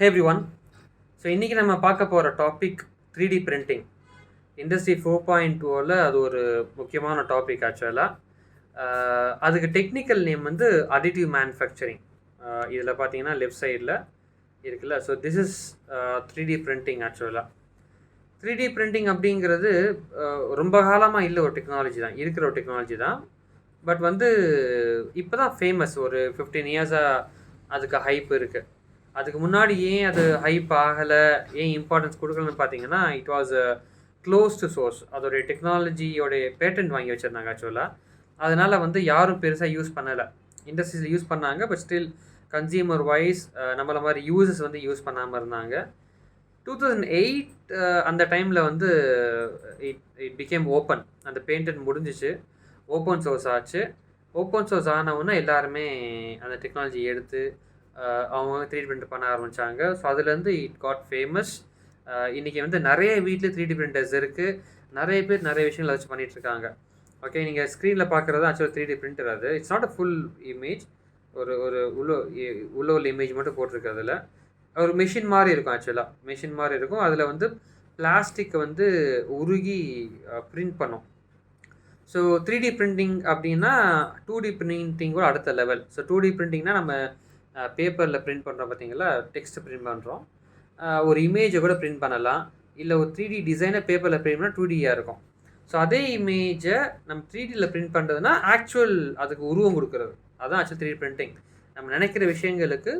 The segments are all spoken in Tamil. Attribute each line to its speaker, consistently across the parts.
Speaker 1: Hey everyone. ஸோ இன்றைக்கி நம்ம பார்க்க போகிற டாபிக் 3D பிரிண்டிங். இண்டஸ்ட்ரி 4.2வில் அது ஒரு முக்கியமான டாபிக் ஆக்சுவலாக. அதுக்கு டெக்னிக்கல் நேம் வந்து அடிட்டிவ் மேனுஃபேக்சரிங். இதில் பார்த்தீங்கன்னா லெஃப்ட் சைடில் இருக்குல்ல. So this is 3D printing ஆக்சுவலாக. 3D பிரிண்டிங் அப்படிங்கிறது ரொம்ப காலமாக இல்லை, ஒரு டெக்னாலஜி தான், இருக்கிற ஒரு டெக்னாலஜி தான். பட் வந்து இப்போ தான் ஃபேமஸ், ஒரு 15 இயர்ஸாக அதுக்கு ஹைப் இருக்குது. அதுக்கு முன்னாடி ஏன் அது ஹைப் ஆகலை, ஏன் இம்பார்ட்டன்ஸ் கொடுக்கலன்னு பார்த்தீங்கன்னா, it was a closed source. அதோடைய டெக்னாலஜியோடைய பேட்டன்ட் வாங்கி வச்சுருந்தாங்க ஆக்சுவலாக. அதனால் வந்து யாரும் பெருசாக யூஸ் பண்ணலை. இண்டஸ்ட்ரியில் யூஸ் பண்ணாங்க, பட் ஸ்டில் கன்சியூமர் வைஸ் நம்மளை மாதிரி யூசர்ஸ் வந்து யூஸ் பண்ணாமல் இருந்தாங்க. 2008 அந்த டைமில் வந்து இட் பிகேம் ஓப்பன். அந்த பேட்டன்ட் முடிஞ்சிச்சு, ஓப்பன் சோர்ஸ் ஆச்சு. ஓப்பன் சோர்ஸ் ஆனவுன்னா எல்லாருமே அந்த டெக்னாலஜி எடுத்து அவங்க 3D பிரிண்ட் பண்ண ஆரம்பித்தாங்க. ஸோ அதுலேருந்து இட் காட் ஃபேமஸ். இன்றைக்கி வந்து நிறைய வீட்டில் 3D பிரிண்டர்ஸ் இருக்குது. நிறைய பேர் நிறைய விஷயங்களை வச்சு பண்ணிகிட்ருக்காங்க. ஓகே, நீங்கள் ஸ்க்ரீனில் பார்க்குறது ஆக்சுவலாக 3D பிரிண்டர். அது it's not a full image, ஒரு ஒரு உள்ள இமேஜ் மட்டும் போட்டிருக்கிறதுல ஒரு மிஷின் மாதிரி இருக்கும். ஆக்சுவலாக மிஷின் மாதிரி இருக்கும். அதில் வந்து பிளாஸ்டிக்கை வந்து உருகி பிரிண்ட் பண்ணும். ஸோ 3D பிரிண்டிங் அப்படின்னா 2D பிரிண்டிங்கோட அடுத்த லெவல். ஸோ 2D பிரிண்டிங்னா நம்ம பேப்பரில் பிரிண்ட் பண்ணுறோம் பார்த்தீங்களா, டெக்ஸ்ட்டு பிரிண்ட் பண்ணுறோம். ஒரு இமேஜை கூட பிரிண்ட் பண்ணலாம், இல்லை ஒரு 3D டிசைனை பேப்பரில் பிரிண்ட் பண்ணால் 2Dயாக இருக்கும். ஸோ அதே இமேஜை நம்ம 3Dயில் பிரிண்ட் பண்ணுறதுனா ஆக்சுவல் அதுக்கு உருவம் கொடுக்குறது, அதுதான் ஆக்சுவல் 3D பிரிண்டிங். நம்ம நினைக்கிற விஷயங்களுக்கு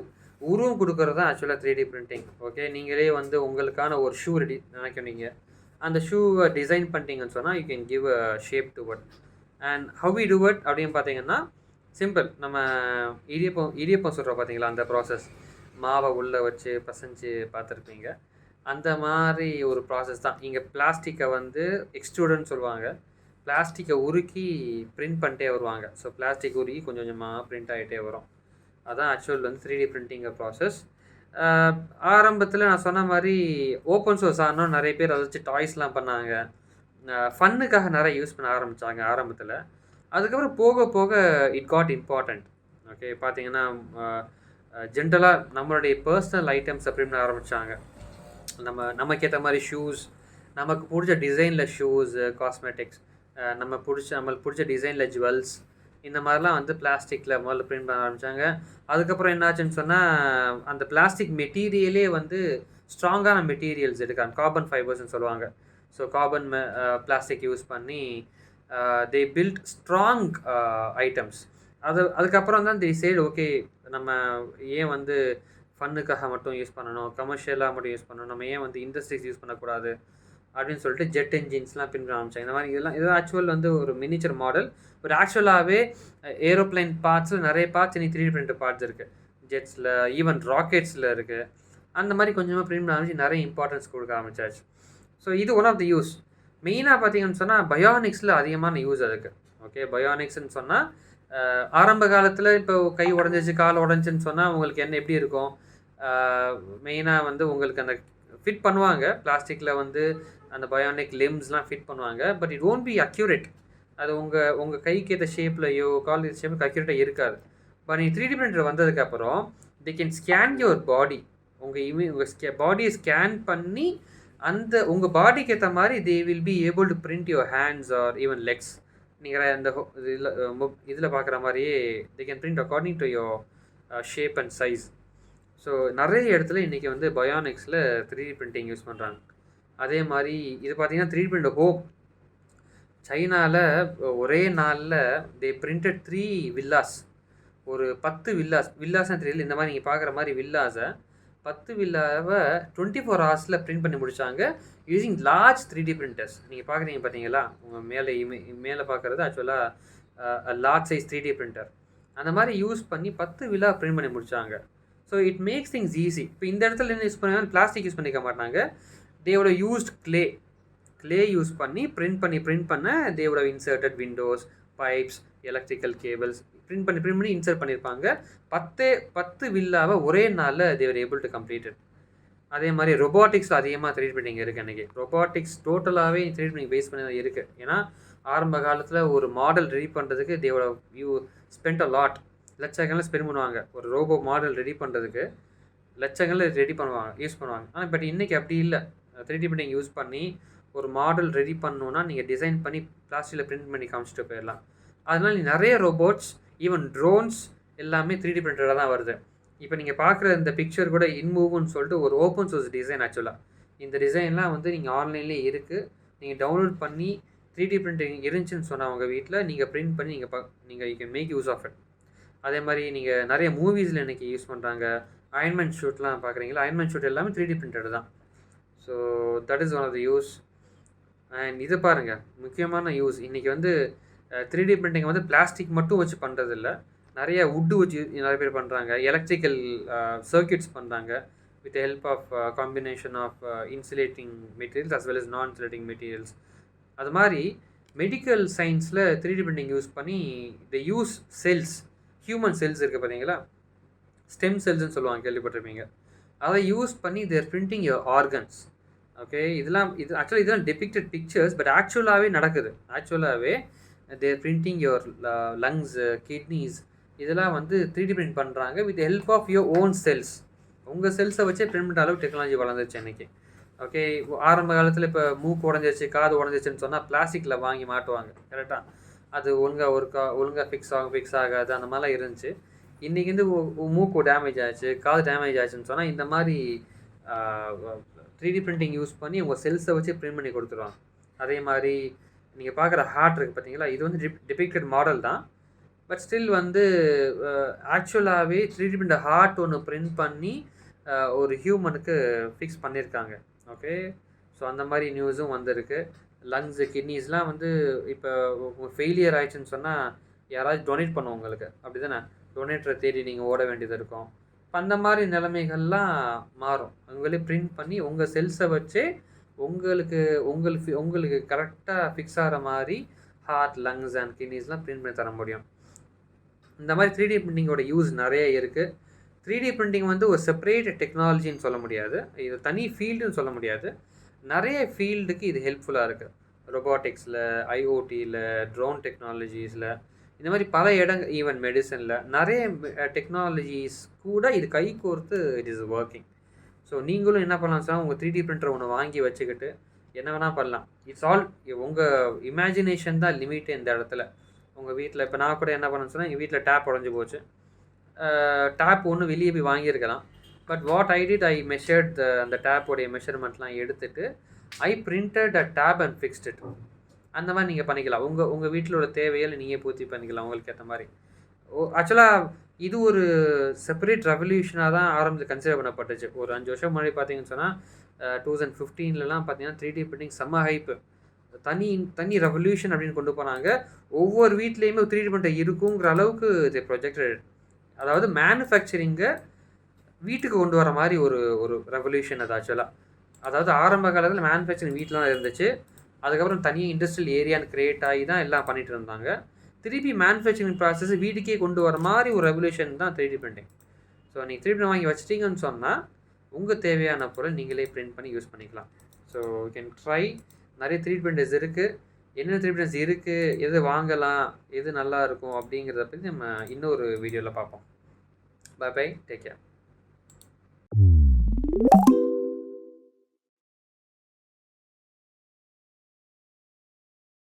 Speaker 1: உருவம் கொடுக்குறது தான் ஆக்சுவலாக 3D பிரிண்டிங். ஓகே, நீங்களே வந்து உங்களுக்கான ஒரு ஷூ ரெடி நினைக்கிறீங்க, அந்த ஷூவை டிசைன் பண்ணிட்டீங்கன்னு சொன்னால் you can give a shape to it. And how we do it அப்படின்னு பார்த்தீங்கன்னா சிம்பிள். நம்ம இடியப்பம் சொல்கிறோம் பார்த்தீங்களா, அந்த ப்ராசஸ், மாவை உள்ளே வச்சு பசைஞ்சு பார்த்துருப்பீங்க. அந்த மாதிரி ஒரு ப்ராசஸ் தான். இங்கே பிளாஸ்டிக்கை வந்து எக்ஸ்ட்ரூடன்னு சொல்லுவாங்க. பிளாஸ்டிக்கை உருக்கி பிரிண்ட் பண்ணிட்டே வருவாங்க. ஸோ பிளாஸ்டிக் உருக்கி கொஞ்சம் கொஞ்சமாக பிரிண்ட் ஆகிட்டே வரும். அதுதான் ஆக்சுவல் வந்து 3D பிரிண்டிங் ப்ராசஸ். ஆரம்பத்தில் நான் சொன்ன மாதிரி ஓப்பன் சோர்ஸ் ஆனால் நிறைய பேர் அதை வச்சு டாய்ஸ்லாம் பண்ணாங்க. ஃபன்னுக்காக நிறைய யூஸ் பண்ண ஆரம்பித்தாங்க ஆரம்பத்தில். அதுக்கப்புறம் போக போக இட் காட் இம்பார்ட்டண்ட். ஓகே, பார்த்தீங்கன்னா ஜென்ரலாக நம்மளுடைய பர்சனல் ஐட்டம்ஸை பிரிண்ட் பண்ண ஆரம்பித்தாங்க. நமக்கு ஏற்ற மாதிரி ஷூஸ், நமக்கு பிடிச்ச டிசைனில் ஷூஸு, காஸ்மெட்டிக்ஸ், நம்மளுக்கு பிடிச்ச டிசைனில் ஜுவல்ஸ், இந்த மாதிரிலாம் வந்து பிளாஸ்டிக்கில் முதல்ல பிரிண்ட் பண்ண ஆரம்பித்தாங்க. அதுக்கப்புறம் என்னாச்சுன்னு சொன்னால் அந்த பிளாஸ்டிக் மெட்டீரியலே வந்து ஸ்ட்ராங்கான மெட்டீரியல்ஸ் எடுக்காங்க, கார்பன் ஃபைபர்ஸ்ன்னு சொல்லுவாங்க. ஸோ கார்பன் பிளாஸ்டிக் யூஸ் பண்ணி தே பில்ட் ஸ்ட்ராங் ஐட்டம்ஸ். அதுக்கப்புறம் தான் தே சேட் ஓகே, நம்ம ஏன் வந்து ஃபன்னுக்காக மட்டும் யூஸ் பண்ணணும், கமர்ஷியலாக மட்டும் யூஸ் பண்ணணும், நம்ம ஏன் வந்து இண்டஸ்ட்ரீஸ் யூஸ் பண்ணக்கூடாது அப்படின்னு சொல்லிட்டு ஜெட் என்ஜின்ஸ்லாம் பிரிண்ட் ஆரம்பிச்சாங்க. இந்த மாதிரி இதெல்லாம் ஆக்சுவல் வந்து ஒரு மினிச்சர் மாடல். பட் ஆக்சுவலாகவே ஏரோப்ளைன் பார்ட்ஸில் நிறைய பார்ட்ஸ் இன்னைக்கு 3D பிரிண்டர் பார்ட்ஸ் இருக்குது. ஜெட்ஸில், ஈவன் ராக்கெட்ஸில் இருக்குது. அந்த மாதிரி கொஞ்சமாக பிரிண்ட் பண்ண ஆரம்பிச்சு நிறைய இம்பார்ட்டன்ஸ் கொடுக்க ஆரம்பிச்சாச்சு. ஸோ இது ஒன் ஆஃப் த யூஸ். மெயினாக பார்த்தீங்கன்னு சொன்னால் பயோனிக்ஸில் அதிகமான யூஸ் அதுக்கு. ஓகே, பயோனிக்ஸ்ன்னு சொன்னால் ஆரம்ப காலத்தில் இப்போ கை உடஞ்சிச்சு, கால் உடஞ்சின்னு சொன்னால் உங்களுக்கு என்ன எப்படி இருக்கும், மெயினாக வந்து உங்களுக்கு அந்த ஃபிட் பண்ணுவாங்க பிளாஸ்டிக்கில் வந்து அந்த பயோனிக் லிம்ஸ்லாம் ஃபிட் பண்ணுவாங்க. But it won't be accurate. அது உங்கள் கைக்கு ஏற்ற ஷேப்லையோ கால் ஏற்ற ஷேப்புக்கு அக்யூரேட்டாக இருக்காது. பட் நீங்கள் 3D பிரிண்டர் வந்ததுக்கப்புறம் they can scan your body. உங்கள் பாடியை ஸ்கேன் பண்ணி அந்த உங்கள் பாடிக்கு ஏற்ற மாதிரி they will be able to print your hands or even legs. நீங்கள் இந்த இதில் பார்க்குற மாதிரியே they can print according to your shape and size. So நிறைய இடத்துல இன்றைக்கி வந்து பயோனிக்ஸில் 3D பிரிண்டிங் யூஸ் பண்ணுறாங்க. அதே மாதிரி இது பார்த்திங்கன்னா 3D பிரிண்டர் ஹோப். சைனாவில் ஒரே நாளில் தே பிரிண்டட் 3 வில்லாஸ். ஒரு 10 வில்லாஸ்னால் தெரியல, இந்த மாதிரி நீங்கள் பார்க்குற மாதிரி வில்லாஸை 10 வில்லாவை 24 ஹவர்ஸில் பிரிண்ட் பண்ணி முடித்தாங்க யூஸிங் லார்ஜ் 3D பிரிண்டர்ஸ். நீங்கள் பார்க்குறீங்க பார்த்தீங்களா, உங்கள் மேலே பார்க்குறது ஆக்சுவலாக லார்ஜ் சைஸ் 3D பிரிண்டர். அந்த மாதிரி யூஸ் பண்ணி 10 வில்லா பிரிண்ட் பண்ணி முடித்தாங்க. So it makes things easy. இப்போ இந்த இடத்துல என்ன யூஸ் பண்ணுவாங்க, பிளாஸ்டிக் யூஸ் பண்ணிக்க மாட்டாங்க. தேவோட யூஸ்ட் கிளே யூஸ் பண்ணி பிரிண்ட் பண்ண they would inserted windows, pipes, electrical cables print பண்ணி இன்சர்ட் பண்ணியிருப்பாங்க. 10 வில்லாவை ஒரே நாளில் தேவர் ஏபிள் டு கம்ப்ளீட்டட். அதே மாதிரி ரொபாட்டிக்ஸில் அதிகமாக 3D பிரிண்டிங் இருக்குது. அன்றைக்கி ரொபாட்டிக்ஸ் டோட்டலாகவே 3D பிரிண்டிங் பேஸ் பண்ணி தான் இருக்குது. ஏன்னா ஆரம்ப காலத்தில் ஒரு மாடல் ரெடி பண்ணுறதுக்கு தேவோட ஸ்பெண்ட் அ லாட், லட்சக்கணக்கில் ஸ்பெண்ட் பண்ணுவாங்க ஒரு ரோபோ மாடல் ரெடி பண்ணுறதுக்கு. லட்சங்கள்ல ரெடி பண்ணுவாங்க, யூஸ் பண்ணுவாங்க. ஆனா பட் இன்னைக்கு அப்படி இல்ல. 3D பிரிண்டிங் யூஸ் பண்ணி ஒரு மாடல் ரெடி பண்ணணும்னா, நீங்க டிசைன் பண்ணி பிளாஸ்டிக்ல பிரிண்ட் பண்ணி காமிச்சுட்டு போயிரலாம். அதனால நெறைய ரோபோட்ஸ், ஈவன் ட்ரோன்ஸ் எல்லாமே 3D பிரிண்டர்ல தான் வருது. இப்ப நீங்க பார்க்குற இந்த பிக்சர் கூட இன்மூவ்ன்னு சொல்லிட்டு ஒரு ஓப்பன் சோர்ஸ் டிசைன் ஆக்சுவலா. இந்த டிசைன்லாம் வந்து நீங்க ஆன்லைன்லயே இருக்கு. நீங்க டவுன்லோட் பண்ணி 3D பிரிண்டிங் இருந்துச்சுன்னு சொன்னா உங்க வீட்ல, நீங்க பிரிண்ட் பண்ணி நீங்க you can make use of it. அதே மாரி நீங்க நெறைய மூவிஸ்ல இன்னைக்கு யூஸ் பண்றாங்க. அயர்ன்மேன் ஷூட்லாம் பார்க்குறீங்களா? அயர்ன்மேன் ஷூட் எல்லாமே 3D பிரிண்டட் தான். So that is one of the use. And இத பாருங்க, முக்கியமான யூஸ். இன்னைக்கு வந்து 3D பிரிண்டிங் வந்து பிளாஸ்டிக் மட்டும் வச்சு பண்றதில்ல. நெறைய வுட் வச்சு நெறைய பேர் பண்றாங்க. எலக்ட்ரிக்கல் சர்க்யூட்ஸ் பண்றாங்க. With the help of combination of insulating materials as well as non insulating materials. அது மாரி மெடிக்கல் சயின்ஸ்ல 3D பிரிண்டிங் யூஸ் பண்ணி the use cells, human cells இருக்கு பார்த்தீங்களா? ஸ்டெம் செல்ஸ்ன்னு சொல்லுவாங்க, கேள்விப்பட்டிருப்பீங்க. அதை யூஸ் பண்ணி they're printing your organs. Okay, இது ஆக்சுவலாக இதெல்லாம் டெபிக்டட் பிக்சர்ஸ், பட் ஆக்சுவலாகவே நடக்குது. ஆக்சுவலாகவே they're printing your lungs, kidneys, இதெல்லாம் வந்து 3D பிரிண்ட் பண்ணுறாங்க with help of your own cells. உங்கள் செல்ஸை வச்சே பிரிண்ட் பண்ணுற அளவுக்கு டெக்னாலஜி வளர்ந்துருச்சு இன்னைக்கு. ஓகே, ஆரம்ப காலத்தில் இப்போ மூக்கு உடஞ்சிருச்சு, காது உடஞ்சிருச்சுன்னு சொன்னால் பிளாஸ்டிக்கில் வாங்கி மாட்டுவாங்க, கரெக்டாக. அது ஒழுங்காக ஃபிக்ஸ் ஆகாது, அந்த மாதிரிலாம் இருந்துச்சு. இன்றைக்கி வந்து மூக்கு டேமேஜ் ஆச்சு, காது டேமேஜ் ஆச்சுன்னு சொன்னால் இந்த மாதிரி 3D பிரிண்டிங் யூஸ் பண்ணி உங்கள் செல்ஸை வச்சு பிரிண்ட் பண்ணி கொடுத்துருவாங்க. அதே மாதிரி நீங்கள் பார்க்குற ஹார்ட் இருக்குது பார்த்தீங்களா? இது வந்து டிபிக்டட் மாடல் தான். பட் ஸ்டில் வந்து ஆக்சுவலாகவே 3D பிரிண்டர் ஹார்ட் ஒன்று பிரிண்ட் பண்ணி ஒரு ஹியூமனுக்கு ஃபிக்ஸ் பண்ணியிருக்காங்க. ஓகே, ஸோ அந்த மாதிரி நியூஸும் வந்திருக்கு. லங்ஸு, கிட்னிஸ்லாம் வந்து இப்போ ஃபெயிலியர் ஆயிடுச்சுன்னு சொன்னால் யாராவது டொனேட் பண்ணுவோம் உங்களுக்கு, அப்படி தானே? டொனேட்டரை தேடி நீங்கள் ஓட வேண்டியது இருக்கும். இப்போ அந்த மாதிரி நிலைமைகள்லாம் மாறும். உங்களே பிரிண்ட் பண்ணி உங்கள் செல்ஸை வச்சே உங்களுக்கு கரெக்டாக ஃபிக்ஸ் ஆகிற மாதிரி ஹார்ட், லங்ஸ் அண்ட் கிட்னிஸ்லாம் பிரிண்ட் பண்ணி தர முடியும். இந்த மாதிரி 3D பிரிண்டிங்கோட யூஸ் நிறைய இருக்குது. 3D பிரிண்டிங் வந்து ஒரு செப்பரேட் டெக்னாலஜின்னு சொல்ல முடியாது, இது தனி ஃபீல்டுன்னு சொல்ல முடியாது. நிறைய ஃபீல்டுக்கு இது ஹெல்ப்ஃபுல்லாக இருக்குது. ரொபாட்டிக்ஸில், ஐஓடியில், ட்ரோன் டெக்னாலஜிஸில், இந்த மாதிரி பல இடங்கள், ஈவன் மெடிசனில் நிறைய டெக்னாலஜிஸ் கூட இது கை கோர்த்து இட் இஸ் ஒர்க்கிங். ஸோ நீங்களும் என்ன பண்ணலாம் சார், உங்கள் 3D பிரிண்டர் ஒன்று வாங்கி வச்சுக்கிட்டு என்ன வேணால் பண்ணலாம். இட்ஸ் ஆல் உங்கள் இமேஜினேஷன் தான் லிமிட்டு இந்த இடத்துல. உங்கள் வீட்டில் இப்போ நான் கூட என்ன பண்ணேன்னு சொன்னால், எங்கள் வீட்டில் டேப் உடஞ்சி போச்சு. டேப் ஒன்று வெளியே போய் வாங்கியிருக்கலாம். But what I did, I measured அந்த டேப்போடைய மெஷர்மெண்ட்லாம் எடுத்துகிட்டு I printed a tape and fixed it. அந்த மாதிரி நீங்கள் பண்ணிக்கலாம். உங்கள் வீட்டில் உள்ள தேவையில் நீங்கள் பூர்த்தி பண்ணிக்கலாம் உங்களுக்கு ஏற்ற மாதிரி. ஆக்சுவலாக இது ஒரு செப்பரேட் ரெவல்யூஷனாக தான் கன்சிடர் பண்ணப்பட்டுச்சு. ஒரு 5 வருஷம் முன்னாடி பார்த்தீங்கன்னு சொன்னால் 2015லலாம் பார்த்தீங்கன்னா 3D பிரிண்டிங் செம்ம ஹைப்பு. தனி ரெவல்யூஷன் அப்படின்னு கொண்டு போனாங்க. ஒவ்வொரு வீட்லேயுமே 3D பிரிண்டர் இருக்குங்கிற அளவுக்கு இது ப்ரொஜெக்டட். அதாவது மேனுஃபேக்சரிங்கை வீட்டுக்கு கொண்டு வர மாதிரி ஒரு ரெவல்யூஷன் அது ஆக்சுவலாக. அதாவது ஆரம்ப காலத்தில் மேனுஃபேக்சரிங் வீட்டில் தான் இருந்துச்சு. அதுக்கப்புறம் தனியாக இண்டஸ்ட்ரியல் ஏரியான்னு கிரியேட் ஆகி தான் எல்லாம் பண்ணிகிட்டு இருந்தாங்க. திருப்பி மேனுஃபேக்சரிங் ப்ராசஸ் வீட்டுக்கே கொண்டு வர மாதிரி ஒரு ரெவல்யூஷன் தான் 3D பிரிண்டிங். ஸோ நீங்கள் 3D வாங்கி வச்சிட்டிங்கன்னு சொன்னால் உங்கள் தேவையான பொருள் நீங்களே பிரிண்ட் பண்ணி யூஸ் பண்ணிக்கலாம். So you can try. நிறைய 3D பிரிண்டர்ஸ் இருக்குது. என்னென்ன 3D பிரிண்டர்ஸ் இருக்குது, எது வாங்கலாம், எது நல்லா இருக்கும் அப்படிங்கிறத பற்றி நம்ம இன்னொரு வீடியோவில் பார்ப்போம். Bye bye, take care.